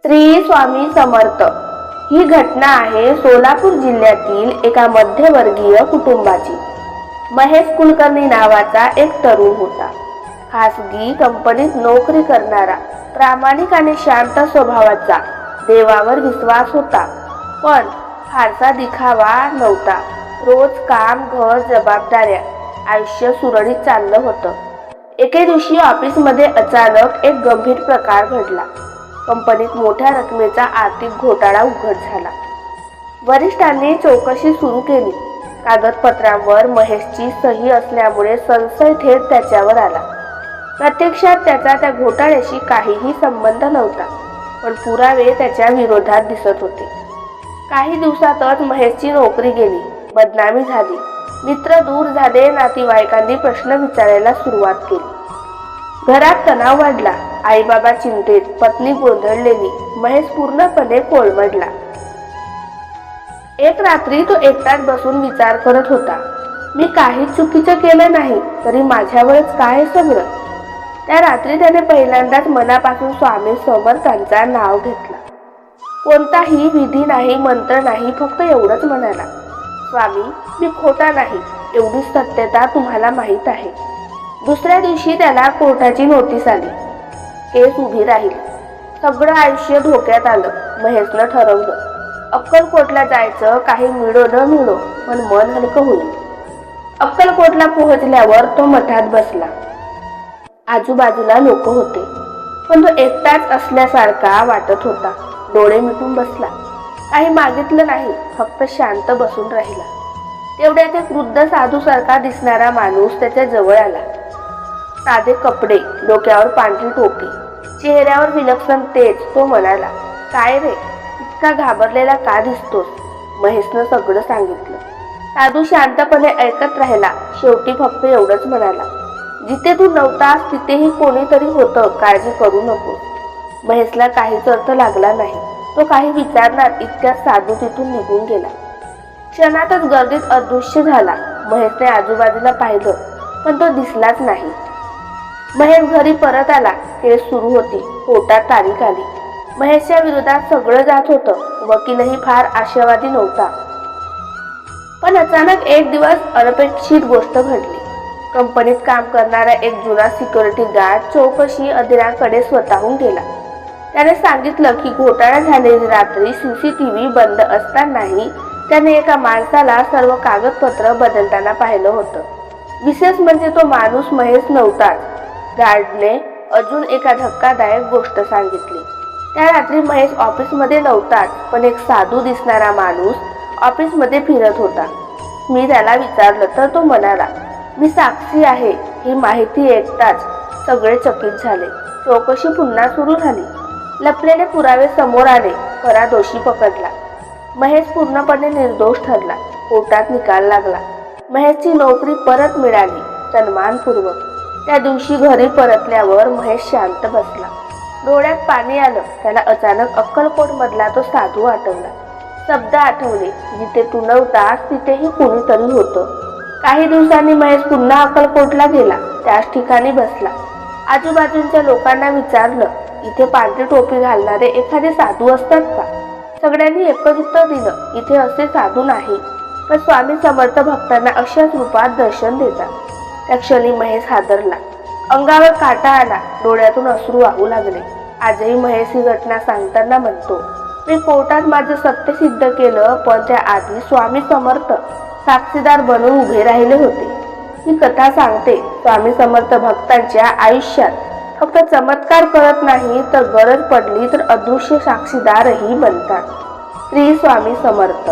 श्री स्वामी समर्थ ही घटना आहे सोलापूर जिल्ह्यातील एका मध्यमवर्गीय कुटुंबाची। महेश कुलकर्णी नावाचा एक तरुण होता। खासगी कंपनीत नोकरी करणारा, प्रामाणिक आणि शांत स्वभावाचा, देवावर विश्वास होता, पण फारसा दिखावा नव्हता। रोज काम, घर, जबाबदाऱ्या, आयुष्य सुरळीत चाललं होतं। एके दिवशी ऑफिसमध्ये अचानक एक गंभीर प्रकार घडला। कंपनीत मोठ्या रकमेचा आर्थिक घोटाळा उघड झाला। वरिष्ठांनी चौकशी सुरू केली। कागदपत्रांवर महेशची सही असल्यामुळे संशय थेट त्याच्यावर आला। प्रत्यक्षात त्याचा त्या घोटाळ्याशी काहीही संबंध नव्हता, पण पुरावे त्याच्या विरोधात दिसत होते। काही दिवसातच महेशची नोकरी गेली, बदनामी झाली, मित्र दूर झाले, नातेवाईकांनी प्रश्न विचारायला सुरुवात केली। घरात तणाव वाढला, आई बाबा चिंतेत, पत्नी गोंधळलेली, महेश पूर्णपणे कोलमडला। एक रात्री तो एकटाच बसून विचार करत होता, मी काहीच चुकीचं केलं नाही, तरी माझ्यावरच काय सगळं। त्या रात्री त्याने पहिल्यांदाच मनापासून स्वामी समर्थांचा नाव घेतला। कोणताही विधी नाही, मंत्र नाही, फक्त एवढंच म्हणाला, स्वामी मी खोटा नाही, एवढीच सत्यता तुम्हाला माहीत आहे। दुसऱ्या दिवशी त्याला कोर्टाची नोटीस आली। केस उभी राहिली। सगळं आयुष्य धोक्यात आलं। महेशनं ठरवलं, अक्कलकोटला जायचं, काही मिळो न मिळो, पण मन हलकं होईल। अक्कलकोटला पोहोचल्यावर तो मठात बसला। आजूबाजूला लोक होते, पण तो एकटाच असल्यासारखा वाटत होता। डोळे मिटून बसला, काही मागितलं नाही, फक्त शांत बसून राहिला। तेवढ्यात एक वृद्ध साधूसारखा दिसणारा माणूस त्याच्या जवळ आला। साधे कपडे, डोक्यावर पांढरी टोपी, चेहऱ्यावर विलक्षण तेज। तो म्हणाला, काय रे, इतका घाबरलेला का दिसतोस? महेशनं सगळं सांगितलं। साधू शांतपणे ऐकत राहिला। शेवटी फक्त एवढंच म्हणाला, जिथे तू नव्हतास तिथेही कोणीतरी होतं, काळजी करू नको। महेशला काहीच अर्थ लागला नाही। तो काही विचारणार इतक्यात साधू तिथून निघून गेला। क्षणातच गर्दीत अदृश्य झाला। महेशने आजूबाजूला पाहिलं, पण तो दिसलाच नाही। महेश घरी परत आला। केस सुरू होती, कोर्टात तारीख आली। महेशच्या विरोधात सगळं जात होतं। वकीलही फार आशावादी नव्हता। पण अचानक एक दिवस अनपेक्षित गोष्ट घडली। कंपनीत काम करणारा एक जुना सिक्युरिटी गार्ड चौकशी अधिकाऱ्याकडे स्वतःहून गेला। त्याने सांगितलं की घोटाळा झालेली रात्री CCTV बंद असतानाही त्याने एका माणसाला सर्व कागदपत्र बदलताना पाहिलं होतं। विशेष म्हणजे तो माणूस महेश नव्हताच। गार्डने अजून एका धक्कादायक गोष्ट सांगितली। त्या रात्री महेश ऑफिसमध्ये नव्हताच, पण एक साधू दिसणारा माणूस ऑफिसमध्ये फिरत होता। मी त्याला विचारलं तर तो म्हणाला, मी साक्षी आहे। ही माहिती ऐकताच सगळे चकित झाले। चौकशी पुन्हा सुरू झाली। लपलेले पुरावे समोर आले, खरा दोषी पकडला। महेश पूर्णपणे निर्दोष ठरला। कोर्टात निकाल लागला। महेशची नोकरी परत मिळाली, सन्मानपूर्वक। त्या दिवशी घरी परतल्यावर महेश शांत बसला। डोळ्यात पाणी आलं। त्याला अचानक अक्कलकोट मधला तो साधू आठवला। शब्द आठवले, जिथे तू नव्हतास तिथेही कोणीतरी होतं। काही दिवसांनी महेश पुन्हा अक्कलकोटला गेला। त्याच ठिकाणी बसला। आजूबाजूच्या लोकांना विचारलं, इथे पांढरी टोपी घालणारे एखादे साधू असतात का? सगळ्यांनी एकच उत्तर दिलं, इथे असे साधू नाही, पण स्वामी समर्थ भक्तांना अशाच रूपात दर्शन देतात। त्या क्षणी महेश हादरला। अंगावर काटा आला, डोळ्यातून अश्रू वाहू लागले। आजही महेश ही घटना सांगताना म्हणतो, मी कोर्टात माझं सत्य सिद्ध केलं, पण त्या आधी स्वामी समर्थ साक्षीदार बनून उभे राहिले होते। ही कथा सांगते, स्वामी समर्थ भक्तांच्या आयुष्यात फक्त चमत्कार करत नाही, तर गरज पडली तर अदृश्य साक्षीदारही बनतात। श्री स्वामी समर्थ।